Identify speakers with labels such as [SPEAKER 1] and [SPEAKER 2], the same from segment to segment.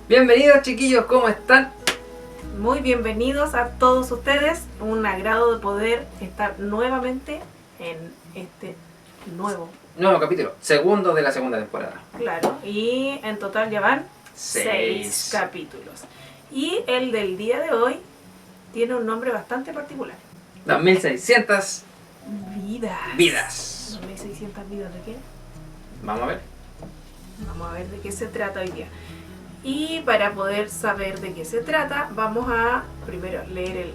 [SPEAKER 1] Bienvenidos chiquillos, ¿cómo están?
[SPEAKER 2] Muy bienvenidos a todos ustedes. Un agrado de poder estar nuevamente en este nuevo.
[SPEAKER 1] Nuevo capítulo, segundo de la segunda temporada.
[SPEAKER 2] Claro, y en total ya van 6
[SPEAKER 1] 6
[SPEAKER 2] capítulos. Y el del día de hoy tiene un nombre bastante particular.
[SPEAKER 1] 2600
[SPEAKER 2] Vidas.
[SPEAKER 1] vidas.
[SPEAKER 2] 2600 vidas de qué?
[SPEAKER 1] Vamos a ver.
[SPEAKER 2] Vamos a ver de qué se trata hoy día. Y para poder saber de qué se trata, vamos a primero leer el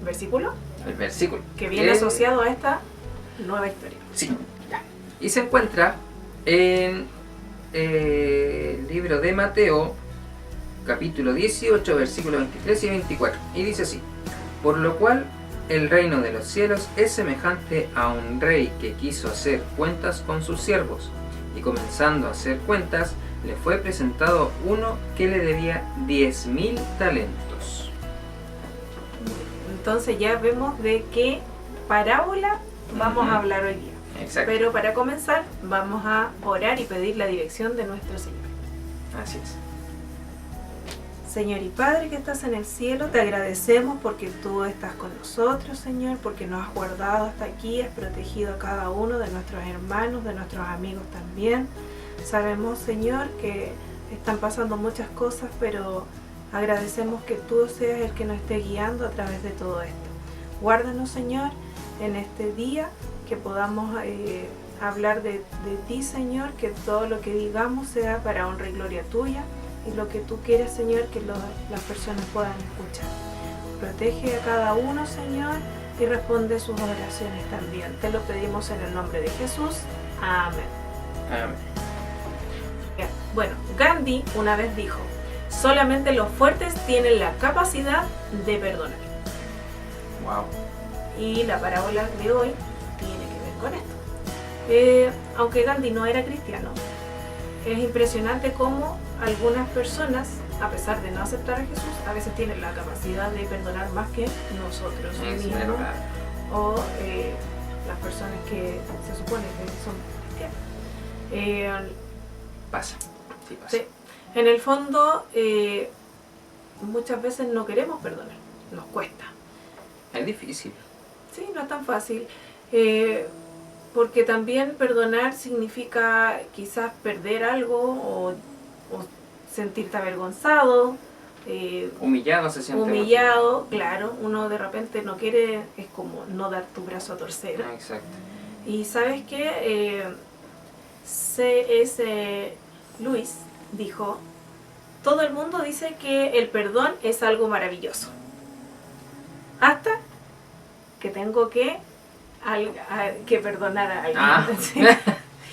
[SPEAKER 2] versículo
[SPEAKER 1] El versículo.
[SPEAKER 2] que viene asociado a esta nueva historia.
[SPEAKER 1] Sí, ya. Y se encuentra en el libro de Mateo, capítulo 18, versículos 23 y 24. Y dice así: por lo cual el reino de los cielos es semejante a un rey que quiso hacer cuentas con sus siervos. Y comenzando a hacer cuentas, le fue presentado uno que le debía 10.000 talentos.
[SPEAKER 2] Entonces ya vemos de qué parábola vamos a hablar hoy día.
[SPEAKER 1] Exacto.
[SPEAKER 2] Pero para comenzar vamos a orar y pedir la dirección de nuestro Señor.
[SPEAKER 1] Así es.
[SPEAKER 2] Señor y Padre que estás en el cielo, te agradecemos porque tú estás con nosotros, Señor, porque nos has guardado hasta aquí, has protegido a cada uno de nuestros hermanos, de nuestros amigos también. Sabemos, Señor, que están pasando muchas cosas, pero agradecemos que tú seas el que nos esté guiando a través de todo esto. Guárdanos, Señor, en este día, que podamos hablar de ti, Señor, que todo lo que digamos sea para honra y gloria tuya, y lo que tú quieres, Señor, que las personas puedan escuchar. Protege a cada uno, Señor, y responde sus oraciones también. Te lo pedimos en el nombre de Jesús. Amén.
[SPEAKER 1] Amén.
[SPEAKER 2] Bueno, Gandhi una vez dijo: solamente los fuertes tienen la capacidad de perdonar.
[SPEAKER 1] Wow.
[SPEAKER 2] Y la parábola de hoy tiene que ver con esto. Aunque Gandhi no era cristiano, es impresionante cómo algunas personas, a pesar de no aceptar a Jesús, a veces tienen la capacidad de perdonar más que nosotros mismos, o las personas que se supone que son cristianos.
[SPEAKER 1] Pasa. Sí, pasa.
[SPEAKER 2] Sí. En el fondo, muchas veces no queremos perdonar, nos cuesta.
[SPEAKER 1] Es difícil.
[SPEAKER 2] Sí, no es tan fácil. Porque también perdonar significa quizás perder algo o sentirte avergonzado,
[SPEAKER 1] Humillado se siente.
[SPEAKER 2] humillado, claro. Uno de repente no quiere, es como no dar tu brazo a torcer.
[SPEAKER 1] Exacto.
[SPEAKER 2] Y sabes qué, C.S. Lewis dijo: todo el mundo dice que el perdón es algo maravilloso, hasta que tengo que perdonar a alguien. ¿Sí?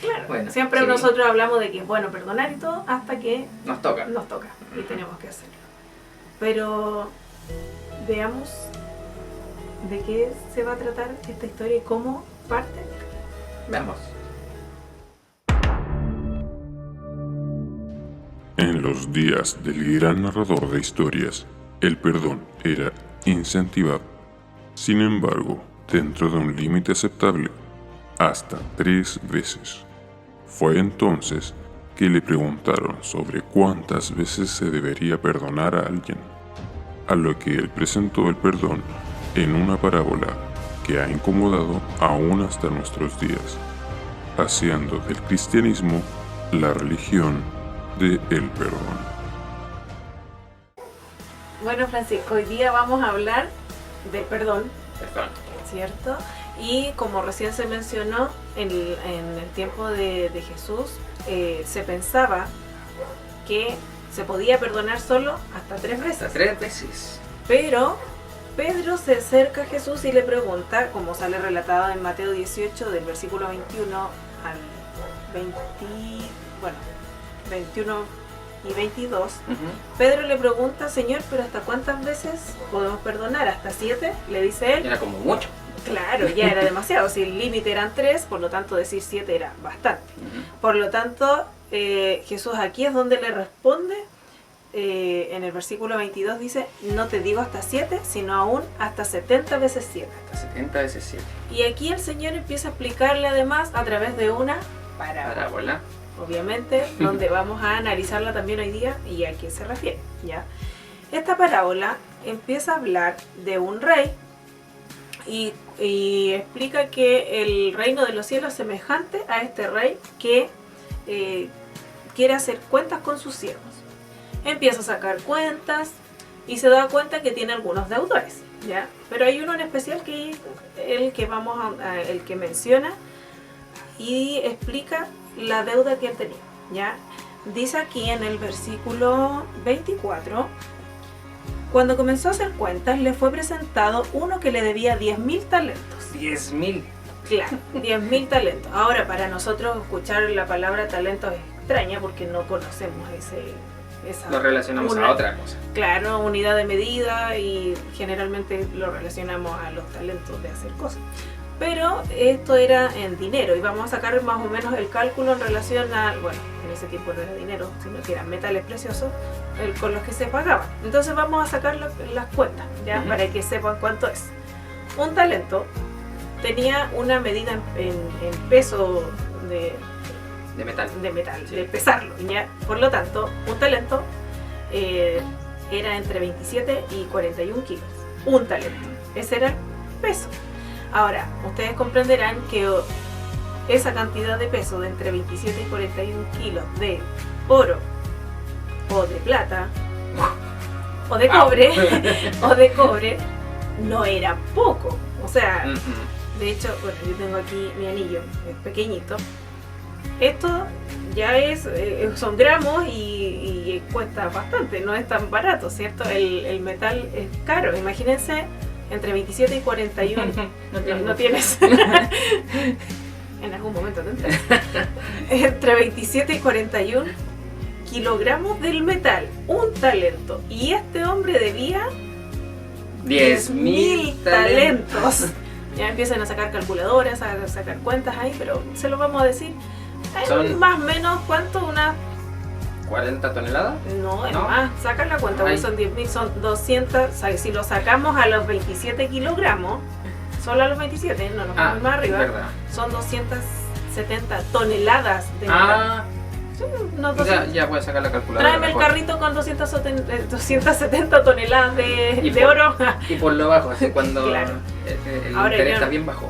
[SPEAKER 2] Claro.
[SPEAKER 1] Bueno,
[SPEAKER 2] siempre
[SPEAKER 1] sí.
[SPEAKER 2] Nosotros hablamos de que es bueno perdonar y todo, hasta que
[SPEAKER 1] Nos toca.
[SPEAKER 2] y tenemos que hacerlo. Pero veamos de qué se va a tratar esta historia y cómo parte.
[SPEAKER 1] Veamos.
[SPEAKER 3] En los días del gran narrador de historias, el perdón era incentivado. Sin embargo, dentro de un límite aceptable, hasta 3 veces. Fue entonces que le preguntaron sobre cuántas veces se debería perdonar a alguien, a lo que él presentó el perdón en una parábola que ha incomodado aún hasta nuestros días, haciendo del cristianismo la religión del perdón.
[SPEAKER 2] Bueno, Francisco, hoy día vamos a hablar del perdón,
[SPEAKER 1] Perdón.
[SPEAKER 2] ¿cierto? Y como recién se mencionó, en el tiempo de Jesús se pensaba que se podía perdonar solo hasta 3 veces.
[SPEAKER 1] Hasta 3 veces.
[SPEAKER 2] Pero Pedro se acerca a Jesús y le pregunta, como sale relatado en Mateo 18, del versículo 21 al 21 y 22, Pedro le pregunta: Señor, ¿pero hasta cuántas veces podemos perdonar? ¿Hasta 7? Le dice él.
[SPEAKER 1] Era como mucho.
[SPEAKER 2] Claro, ya era demasiado. Si el límite eran 3, por lo tanto decir 7 era bastante. Por lo tanto, Jesús aquí es donde le responde. En el versículo 22 dice: no te digo hasta 7, sino aún hasta 70 veces 7.
[SPEAKER 1] Hasta 70 veces 7.
[SPEAKER 2] Y aquí el Señor empieza a explicarle además a través de una parábola. obviamente, donde vamos a analizarla también hoy día y a qué se refiere, ¿ya? Esta parábola empieza a hablar de un rey y explica que el reino de los cielos es semejante a este rey que quiere hacer cuentas con sus siervos. Empieza a sacar cuentas y se da cuenta que tiene algunos deudores, ¿ya? Pero hay uno en especial que el que menciona y explica la deuda que él tenía, ¿ya? Dice aquí en el versículo 24: cuando comenzó a hacer cuentas, le fue presentado uno que le debía 10.000 talentos.
[SPEAKER 1] 10.000.
[SPEAKER 2] Claro, 10.000 talentos. Ahora, para nosotros escuchar la palabra talento es extraña porque no conocemos esa...
[SPEAKER 1] Lo relacionamos a otra cosa.
[SPEAKER 2] Claro, unidad de medida, y generalmente lo relacionamos a los talentos de hacer cosas. Pero esto era en dinero y vamos a sacar más o menos el cálculo en relación a, bueno, en ese tiempo no era dinero, sino que eran metales preciosos con los que se pagaban. Entonces vamos a sacar las cuentas, ¿ya? Para que sepan cuánto es. Un talento tenía una medida en peso
[SPEAKER 1] de metal,
[SPEAKER 2] sí, de pesarlo, ¿ya? Por lo tanto, un talento era entre 27 y 41 kilos. Un talento. Ese era el peso. Ahora, ustedes comprenderán que esa cantidad de peso de entre 27 y 41 kilos de oro o de plata o de cobre no era poco. O sea, de hecho, bueno, yo tengo aquí mi anillo, es pequeñito. Esto ya son gramos y cuesta bastante, no es tan barato, ¿cierto? El metal es caro, imagínense. Entre 27 y 41 no tienes. En algún momento tendrás. Entre 27 y 41 kilogramos del metal, un talento. Y este hombre debía 10.000 talentos. Ya empiezan a sacar calculadoras, a sacar cuentas ahí, pero se lo vamos a decir.
[SPEAKER 1] Son
[SPEAKER 2] más o menos, ¿cuánto? Una...
[SPEAKER 1] 40 toneladas.
[SPEAKER 2] No, es más, sacan la cuenta, porque son 10.000, son 200, o sea, si lo sacamos a los 27 kilogramos, solo a los 27, no nos vamos más arriba,
[SPEAKER 1] verdad.
[SPEAKER 2] Son 270 toneladas de metal. Sí, unos 200.
[SPEAKER 1] Ya voy a sacar la calculadora.
[SPEAKER 2] Tráeme el carrito con 270 toneladas de oro.
[SPEAKER 1] Y por lo bajo, así cuando
[SPEAKER 2] claro.
[SPEAKER 1] el
[SPEAKER 2] Ahora
[SPEAKER 1] interés está bien bajo.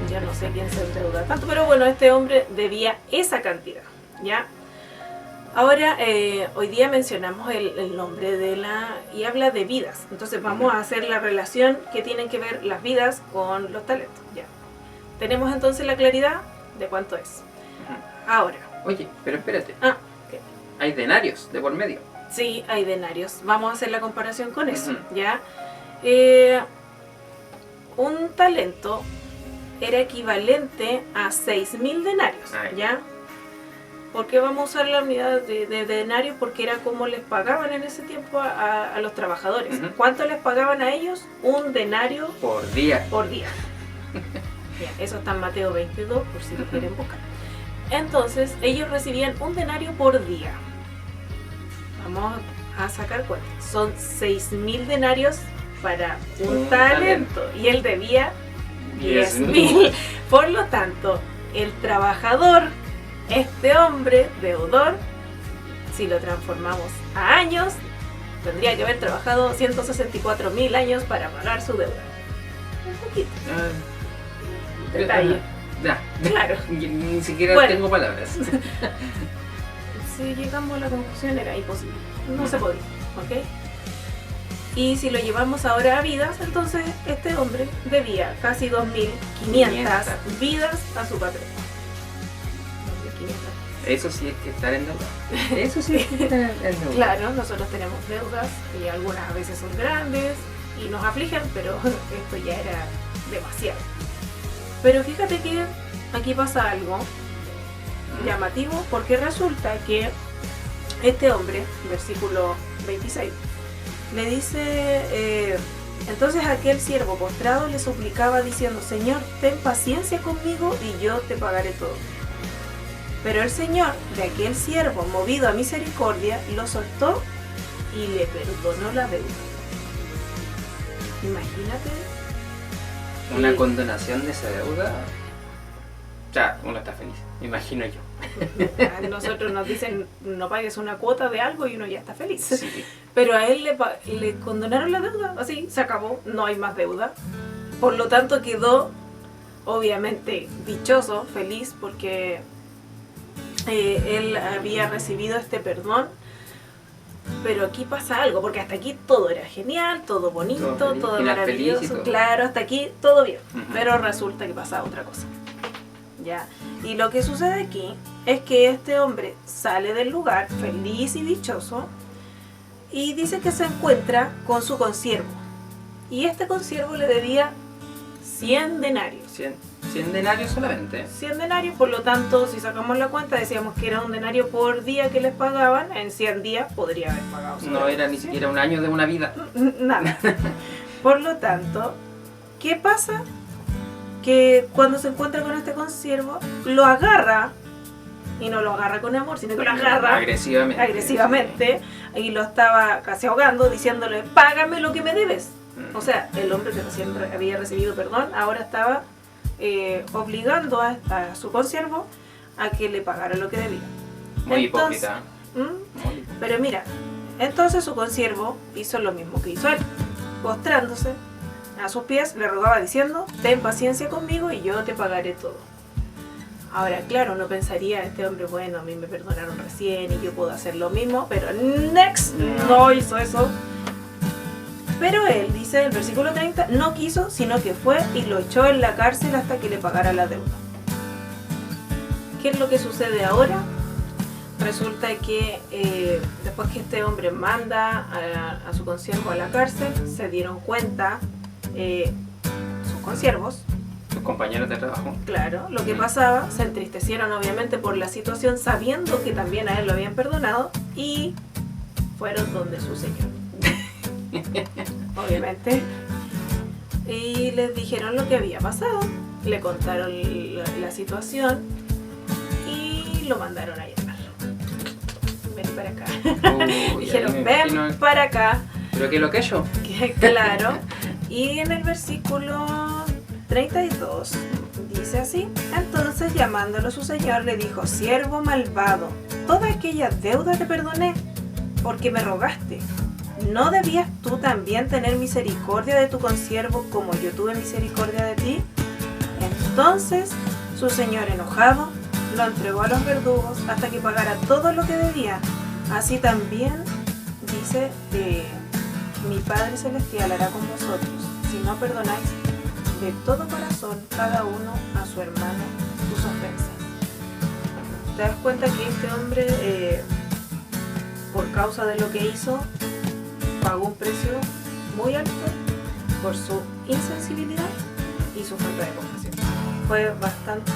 [SPEAKER 2] Yo no sé quién se endeuda tanto, pero bueno, este hombre debía esa cantidad, ¿ya? Ahora, hoy día mencionamos el nombre y habla de vidas. Entonces vamos a hacer la relación que tienen que ver las vidas con los talentos. Ya. Tenemos entonces la claridad de cuánto es. Ahora.
[SPEAKER 1] Oye, pero espérate.
[SPEAKER 2] ¿Qué?
[SPEAKER 1] Hay denarios de por medio.
[SPEAKER 2] Sí, hay denarios. Vamos a hacer la comparación con eso. ¿Ya? Un talento era equivalente a 6.000 denarios. ¿Ya? ¿Por qué vamos a usar la unidad de denario? Porque era como les pagaban en ese tiempo a los trabajadores. ¿Cuánto les pagaban a ellos? Un denario
[SPEAKER 1] por día.
[SPEAKER 2] Bien, eso está en Mateo 22, por si lo quieren buscar. Entonces, ellos recibían un denario por día. Vamos a sacar cuentas. Son 6.000 denarios para un talento. Y él debía 10.000. Por lo tanto, el trabajador, este hombre deudor, si lo transformamos a años, tendría que haber trabajado 164.000 años para pagar su deuda. Un poquito. Detalle. Claro.
[SPEAKER 1] Ni siquiera tengo palabras.
[SPEAKER 2] Si llegamos a la conclusión era imposible. No se podía. ¿Ok? Y si lo llevamos ahora a vidas, entonces este hombre debía casi 2.500 vidas a su patrón.
[SPEAKER 1] Eso sí es que estar en deuda. Eso sí es que estar en deuda.
[SPEAKER 2] Claro, nosotros tenemos deudas y algunas a veces son grandes y nos afligen, pero esto ya era demasiado. Pero fíjate que aquí pasa algo llamativo, porque resulta que este hombre, versículo 26, le dice, entonces aquel siervo postrado le suplicaba diciendo, Señor, ten paciencia conmigo y yo te pagaré todo. Pero el Señor de aquel siervo, movido a misericordia, lo soltó y le perdonó la deuda. Imagínate.
[SPEAKER 1] Una condonación de esa deuda. Ya, uno está feliz, me imagino yo.
[SPEAKER 2] A nosotros nos dicen no pagues una cuota de algo y uno ya está feliz.
[SPEAKER 1] Sí.
[SPEAKER 2] Pero a él le condonaron la deuda, así, se acabó, no hay más deuda. Por lo tanto quedó obviamente dichoso, feliz, porque él había recibido este perdón. Pero aquí pasa algo, porque hasta aquí todo era genial, todo bonito, todo maravilloso, claro, hasta aquí todo bien. Pero resulta que pasa otra cosa. ¿Ya? Y lo que sucede aquí es que este hombre sale del lugar feliz y dichoso y dice que se encuentra con su consiervo. Y este consiervo le debía 100 denarios.
[SPEAKER 1] 100 denarios solamente.
[SPEAKER 2] 100 denarios, por lo tanto, si sacamos la cuenta, decíamos que era un denario por día que les pagaban. En 100 días podría haber pagado.
[SPEAKER 1] No era ni siquiera un año de una vida.
[SPEAKER 2] Nada. Por lo tanto, ¿qué pasa? Que cuando se encuentra con este consiervo, lo agarra, y no lo agarra con amor, sino que lo agarra agresivamente, y lo estaba casi ahogando, diciéndole, págame lo que me debes. O sea, el hombre que recién había recibido perdón, ahora estaba obligando a su consiervo a que le pagara lo que debía.
[SPEAKER 1] Muy hipócrita.
[SPEAKER 2] Pero mira, entonces su consiervo hizo lo mismo que hizo él, postrándose a sus pies, le rogaba diciendo, ten paciencia conmigo y yo te pagaré todo. Ahora, claro, uno pensaría, este hombre, bueno, a mí me perdonaron recién y yo puedo hacer lo mismo, pero no hizo eso. Pero él, dice el versículo 30, no quiso, sino que fue y lo echó en la cárcel hasta que le pagara la deuda. ¿Qué es lo que sucede ahora? Resulta que después que este hombre manda a su consiervo a la cárcel, se dieron cuenta sus consiervos,
[SPEAKER 1] sus compañeros de trabajo,
[SPEAKER 2] claro, lo que pasaba, se entristecieron obviamente por la situación, sabiendo que también a él lo habían perdonado, y fueron donde su señor. Obviamente, y les dijeron lo que había pasado, le contaron la situación y lo mandaron a llamar. Ven para acá. Dijeron, ven para acá.
[SPEAKER 1] ¿Pero qué es lo que yo?
[SPEAKER 2] Claro. Y en el versículo 32 dice así: entonces llamándolo su señor le dijo, siervo malvado, toda aquella deuda te perdoné porque me rogaste. ¿No debías tú también tener misericordia de tu consiervo como yo tuve misericordia de ti? Entonces su señor, enojado, lo entregó a los verdugos hasta que pagara todo lo que debía. Así también dice mi Padre Celestial hará con vosotros, si no perdonáis de todo corazón cada uno a su hermano sus ofensas. ¿Te das cuenta que este hombre, por causa de lo que hizo, pagó un precio muy alto por su insensibilidad y su falta de compasión? Fue bastante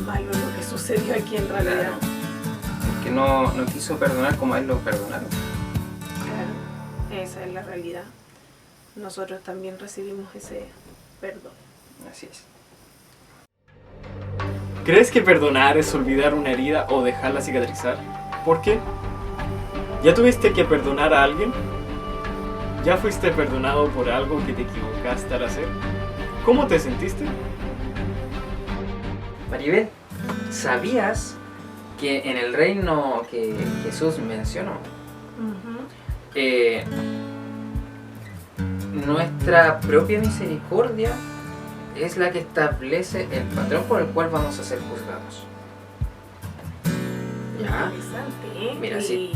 [SPEAKER 2] malo lo que sucedió aquí en realidad.
[SPEAKER 1] Claro. Que no quiso perdonar como a él lo perdonaron.
[SPEAKER 2] Claro, esa es la realidad. Nosotros también recibimos ese perdón.
[SPEAKER 1] Así es.
[SPEAKER 4] ¿Crees que perdonar es olvidar una herida o dejarla cicatrizar? ¿Por qué? ¿Ya tuviste que perdonar a alguien? ¿Ya fuiste perdonado por algo que te equivocaste al hacer? ¿Cómo te sentiste?
[SPEAKER 1] Maribel, ¿sabías que en el reino que Jesús mencionó, nuestra propia misericordia es la que establece el patrón por el cual vamos a ser juzgados? ¿Ya?
[SPEAKER 2] Interesante, ¿eh?
[SPEAKER 1] Mira, sí.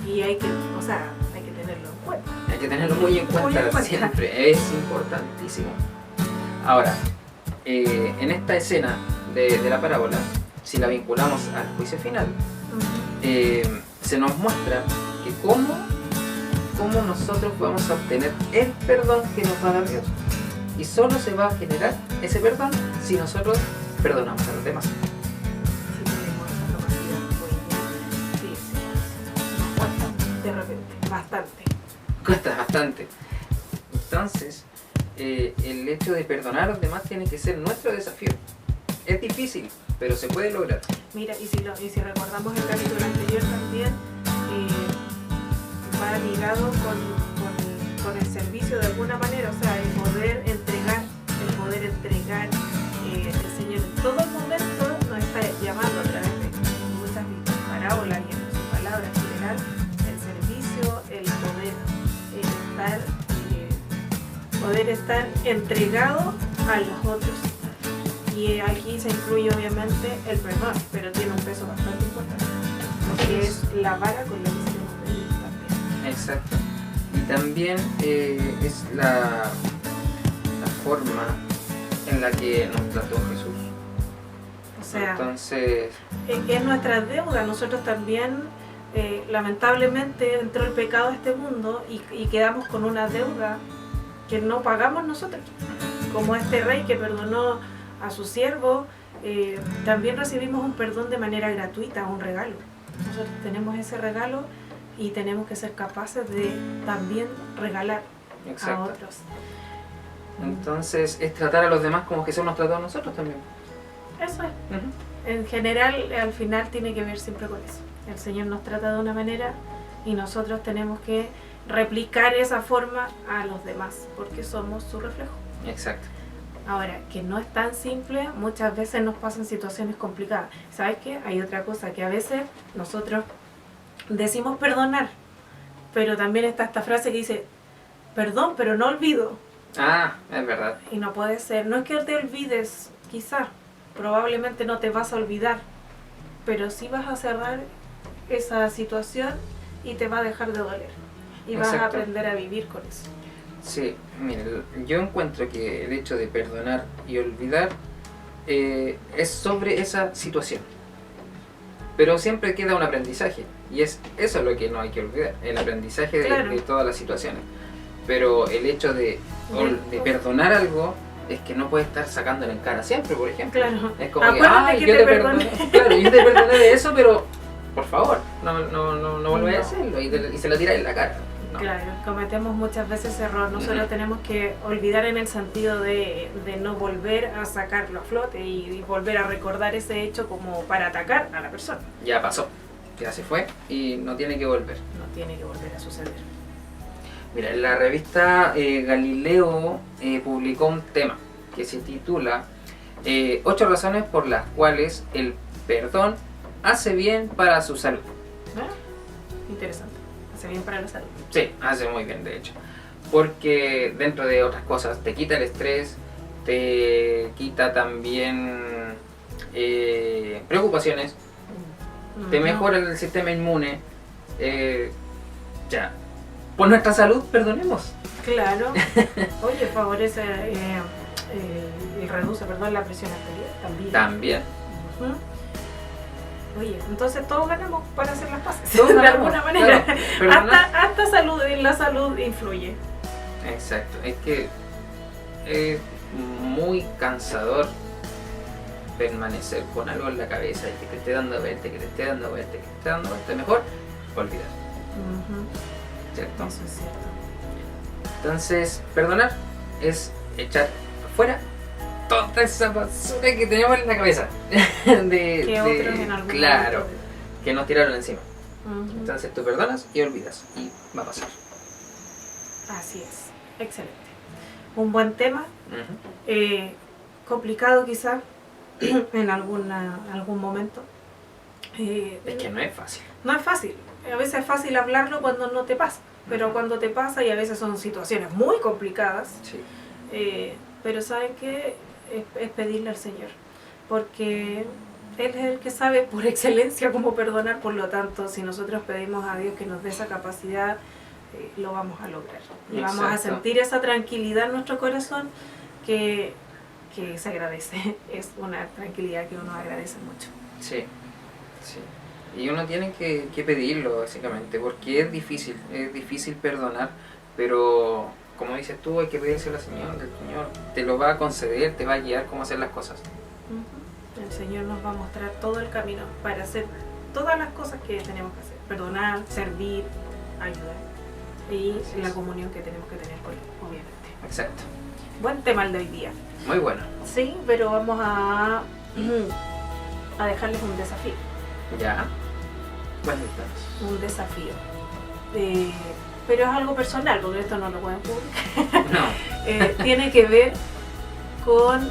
[SPEAKER 2] Y hay que tenerlo en cuenta.
[SPEAKER 1] Hay que tenerlo muy en cuenta siempre, es importantísimo. Ahora, en esta escena de la parábola, si la vinculamos al juicio final, se nos muestra que cómo nosotros vamos a obtener el perdón que nos va a dar Dios. Y solo se va a generar ese perdón si nosotros perdonamos a los demás.
[SPEAKER 2] Si tenemos esa capacidad, pues sí, nos cuesta de repente, bastante.
[SPEAKER 1] Cuesta bastante. Entonces, el hecho de perdonar a los demás tiene que ser nuestro desafío. Es difícil, pero se puede lograr.
[SPEAKER 2] Mira, y si recordamos el capítulo anterior también, va ligado con el servicio de alguna manera, o sea, el poder entregar, el Señor en todo momento nos está poder estar entregado a los otros. Y aquí se incluye obviamente el perdón, pero tiene un peso bastante importante, porque es la vara con la que se nos pedir también.
[SPEAKER 1] Exacto. Y también es la forma en la que nos trató Jesús.
[SPEAKER 2] O sea,
[SPEAKER 1] Entonces,
[SPEAKER 2] es nuestra deuda. Nosotros también, lamentablemente, entró el pecado a este mundo y quedamos con una deuda que no pagamos nosotros. Como este rey que perdonó a su siervo, también recibimos un perdón de manera gratuita, un regalo. Nosotros tenemos ese regalo y tenemos que ser capaces de también regalar a
[SPEAKER 1] exacto.
[SPEAKER 2] otros.
[SPEAKER 1] Entonces es tratar a los demás como Jesús nos trató a nosotros también.
[SPEAKER 2] Eso es.
[SPEAKER 1] Ujú.
[SPEAKER 2] En general, al final tiene que ver siempre con eso. El Señor nos trata de una manera y nosotros tenemos que replicar esa forma a los demás, porque somos su reflejo.
[SPEAKER 1] Exacto.
[SPEAKER 2] Ahora, que no es tan simple, muchas veces nos pasan situaciones complicadas. ¿Sabes qué? Hay otra cosa, que a veces nosotros decimos perdonar, pero también está esta frase que dice, perdón, pero no olvido.
[SPEAKER 1] Ah, es verdad.
[SPEAKER 2] Y no puede ser. No es que te olvides, quizá, probablemente no te vas a olvidar, pero sí vas a cerrar esa situación y te va a dejar de doler. Y vas a
[SPEAKER 1] Exacto.
[SPEAKER 2] aprender a vivir con eso.
[SPEAKER 1] Sí, mire, yo encuentro que el hecho de perdonar y olvidar es sobre esa situación. Pero siempre queda un aprendizaje. Y es eso lo que no hay que olvidar, el aprendizaje
[SPEAKER 2] Claro.
[SPEAKER 1] de todas las situaciones. Pero el hecho de perdonar algo es que no puedes estar sacándole en cara siempre, por ejemplo.
[SPEAKER 2] Claro.
[SPEAKER 1] Es como
[SPEAKER 2] Acuérdate
[SPEAKER 1] que,
[SPEAKER 2] que
[SPEAKER 1] yo
[SPEAKER 2] te
[SPEAKER 1] te perdoné. Claro, yo te perdoné de eso, pero por favor, no vuelvas a
[SPEAKER 2] No.
[SPEAKER 1] hacerlo y se lo tiras en la cara. No.
[SPEAKER 2] Claro, cometemos muchas veces ese error. Nosotros tenemos que olvidar en el sentido de no volver a sacarlo a flote y volver a recordar ese hecho como para atacar a la persona.
[SPEAKER 1] Ya pasó, ya se fue y no tiene que volver.
[SPEAKER 2] No tiene que volver a suceder.
[SPEAKER 1] Mira, la revista Galileo publicó un tema que se titula 8 razones por las cuales el perdón hace bien para su salud.
[SPEAKER 2] ¿Ah? Interesante. Hace bien para la salud.
[SPEAKER 1] Sí, hace muy bien de hecho. Porque dentro de otras cosas te quita el estrés, te quita también preocupaciones, te mejora el sistema inmune. Ya, por nuestra salud perdonemos.
[SPEAKER 2] Claro. Oye, favorece y reduce, la presión arterial también.
[SPEAKER 1] También.
[SPEAKER 2] Ujú. Oye, entonces todos ganamos para hacer las paces.
[SPEAKER 1] Todos
[SPEAKER 2] de
[SPEAKER 1] ganamos,
[SPEAKER 2] alguna manera.
[SPEAKER 1] claro. Perdonar.
[SPEAKER 2] Hasta salud, la salud influye.
[SPEAKER 1] Exacto, es que es muy cansador permanecer con algo en la cabeza y que te esté dando vuelta, que te esté dando vuelta, que te esté dando vuelta. Mejor olvidar,
[SPEAKER 2] Ujú.
[SPEAKER 1] ¿cierto?
[SPEAKER 2] Eso es cierto.
[SPEAKER 1] Entonces, perdonar es echar afuera toda esa basura que tenemos en la cabeza.
[SPEAKER 2] Que otros en algún
[SPEAKER 1] claro,
[SPEAKER 2] momento.
[SPEAKER 1] que nos tiraron encima.
[SPEAKER 2] Ujú.
[SPEAKER 1] Entonces tú perdonas y olvidas y va a pasar.
[SPEAKER 2] Así es. Excelente. Un buen tema.
[SPEAKER 1] Ujú.
[SPEAKER 2] Complicado quizá en algún momento.
[SPEAKER 1] Es que no es fácil.
[SPEAKER 2] No es fácil. A veces es fácil hablarlo cuando no te pasa. Pero cuando te pasa, y a veces son situaciones muy complicadas,
[SPEAKER 1] Sí.
[SPEAKER 2] pero ¿saben qué? Es pedirle al Señor. Porque Él es el que sabe por excelencia cómo perdonar. Por lo tanto, si nosotros pedimos a Dios que nos dé esa capacidad, lo vamos a lograr. Y vamos a
[SPEAKER 1] Exacto.
[SPEAKER 2] sentir esa tranquilidad en nuestro corazón que se agradece. Es una tranquilidad que uno agradece mucho.
[SPEAKER 1] Sí, sí. Y uno tiene que pedirlo básicamente, porque es difícil perdonar, pero como dices tú, hay que pedírselo al Señor, el Señor te lo va a conceder, te va a guiar cómo hacer las cosas.
[SPEAKER 2] Ujú. El Señor nos va a mostrar todo el camino para hacer todas las cosas que tenemos que hacer. Perdonar, servir, ayudar. Y
[SPEAKER 1] Así
[SPEAKER 2] la
[SPEAKER 1] es.
[SPEAKER 2] comunión que tenemos que tener con Él, obviamente.
[SPEAKER 1] Exacto.
[SPEAKER 2] Buen tema el de hoy día.
[SPEAKER 1] Muy bueno.
[SPEAKER 2] Sí, pero vamos a dejarles un desafío.
[SPEAKER 1] Ya. Cuéntanos.
[SPEAKER 2] Un desafío. Pero es algo personal, porque esto no lo pueden publicar.
[SPEAKER 1] No.
[SPEAKER 2] Tiene que ver con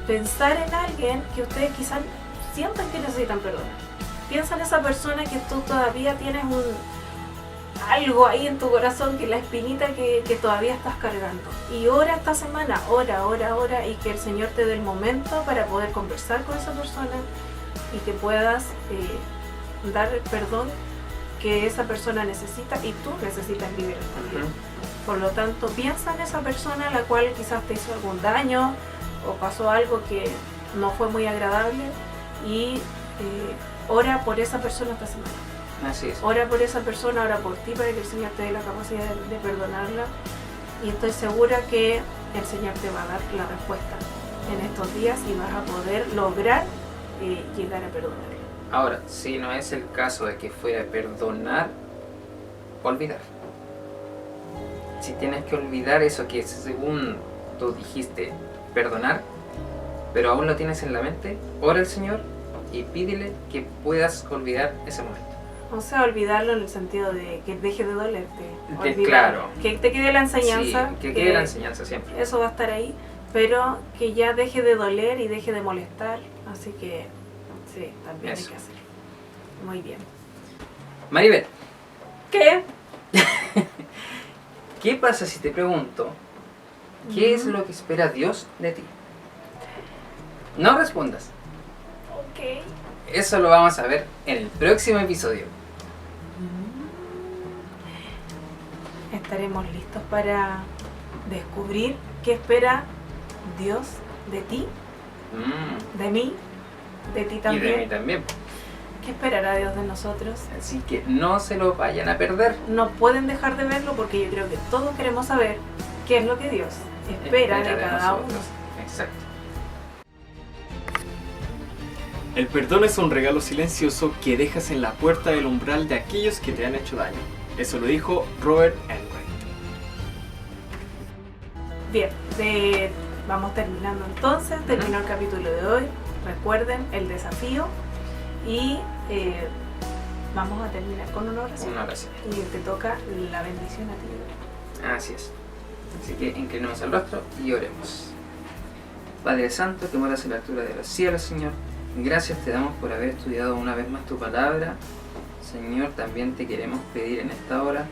[SPEAKER 2] pensar en alguien que ustedes quizás sientan que necesitan perdonar. Piensa en esa persona que tú todavía tienes algo ahí en tu corazón, que la espinita que todavía estás cargando. Y ora esta semana, ora, y que el Señor te dé el momento para poder conversar con esa persona y que puedas dar el perdón que esa persona necesita y tú necesitas liberar también. Por lo tanto, piensa en esa persona a la cual quizás te hizo algún daño o pasó algo que no fue muy agradable y ora por esa persona esta semana.
[SPEAKER 1] Así es.
[SPEAKER 2] Ora por esa persona, ora por ti para que el Señor te dé la capacidad de perdonarla y estoy segura que el Señor te va a dar la respuesta en estos días y vas a poder lograr llegar a perdonarla.
[SPEAKER 1] Ahora, si no es el caso de que fuera perdonar, olvidar. Si tienes que olvidar eso que según tú dijiste perdonar, pero aún lo tienes en la mente, ora al Señor y pídele que puedas olvidar ese momento.
[SPEAKER 2] O sea, olvidarlo en el sentido de que deje de dolerte.
[SPEAKER 1] Claro.
[SPEAKER 2] Que te quede la enseñanza.
[SPEAKER 1] Sí, que quede la enseñanza siempre.
[SPEAKER 2] Eso va a estar ahí, pero que ya deje de doler y deje de molestar. Así que sí, también
[SPEAKER 1] Eso.
[SPEAKER 2] hay que hacerlo. Muy bien.
[SPEAKER 1] Maribel,
[SPEAKER 2] ¿Qué?
[SPEAKER 1] ¿qué pasa si te pregunto qué es lo que espera Dios de ti? No respondas.
[SPEAKER 2] Ok.
[SPEAKER 1] Eso lo vamos a ver en el próximo episodio.
[SPEAKER 2] Estaremos listos para descubrir qué espera Dios de ti, de mí, de ti
[SPEAKER 1] Y
[SPEAKER 2] también.
[SPEAKER 1] de mí también.
[SPEAKER 2] ¿Qué esperará Dios de nosotros?
[SPEAKER 1] Así que no se lo vayan a perder.
[SPEAKER 2] No pueden dejar de verlo porque yo creo que todos queremos saber qué es lo que Dios espera de cada uno.
[SPEAKER 1] nosotros. Exacto.
[SPEAKER 4] El perdón es un regalo silencioso que dejas en la puerta del umbral de aquellos que te han hecho daño. Eso lo dijo Robert Enright.
[SPEAKER 2] Bien, vamos terminando entonces. Terminó el capítulo de hoy. Recuerden el desafío y vamos a terminar con una oración.
[SPEAKER 1] Una oración.
[SPEAKER 2] Y te toca la bendición a ti.
[SPEAKER 1] Así es. Así que inclinemos el rostro y oremos. Padre Santo, que moras en la altura de los cielos, Señor, gracias te damos por haber estudiado una vez más tu palabra. Señor, también te queremos pedir en esta hora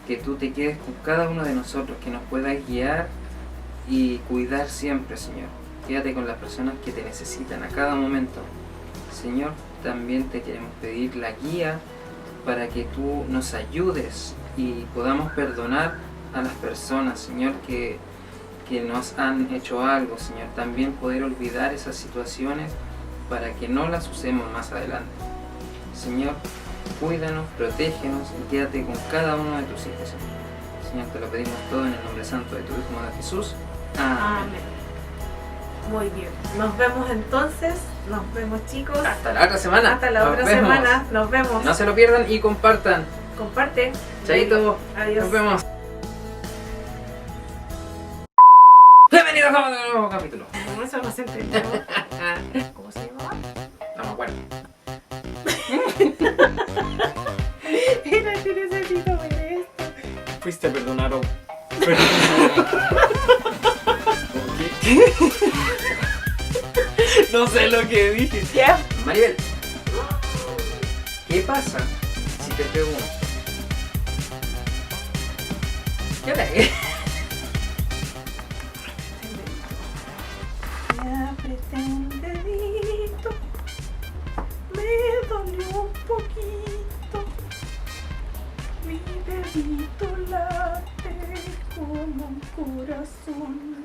[SPEAKER 1] que tú te quedes con cada uno de nosotros, que nos puedas guiar y cuidar siempre, Señor. Quédate con las personas que te necesitan a cada momento. Señor, también te queremos pedir la guía para que tú nos ayudes y podamos perdonar a las personas, Señor, que nos han hecho algo, Señor. También poder olvidar esas situaciones para que no las usemos más adelante. Señor, cuídanos, protégenos y quédate con cada uno de tus hijos, Señor. Señor, te lo pedimos todo en el nombre santo de tu Hijo de Jesús. Amén.
[SPEAKER 2] Amén. Muy bien. Nos vemos entonces. Nos vemos, chicos.
[SPEAKER 1] Hasta la otra semana.
[SPEAKER 2] Hasta la
[SPEAKER 1] Nos
[SPEAKER 2] otra
[SPEAKER 1] vemos.
[SPEAKER 2] semana. Nos vemos.
[SPEAKER 1] No se lo pierdan y compartan.
[SPEAKER 2] Comparte.
[SPEAKER 1] Chaito.
[SPEAKER 2] Adiós.
[SPEAKER 1] Nos vemos. Bienvenidos a un nuevo capítulo.
[SPEAKER 2] No, eso no se entendió. ¿Cómo se llamaba?
[SPEAKER 1] No me acuerdo.
[SPEAKER 2] Mira, que necesito ver esto.
[SPEAKER 4] Fuiste a perdonar o... No sé lo que dije.
[SPEAKER 2] Ya.
[SPEAKER 1] Maribel, ¿qué pasa si te pregunto? ¿Qué le?
[SPEAKER 2] Me apreté un dedito, me dolió un poquito, mi dedito late como un corazón.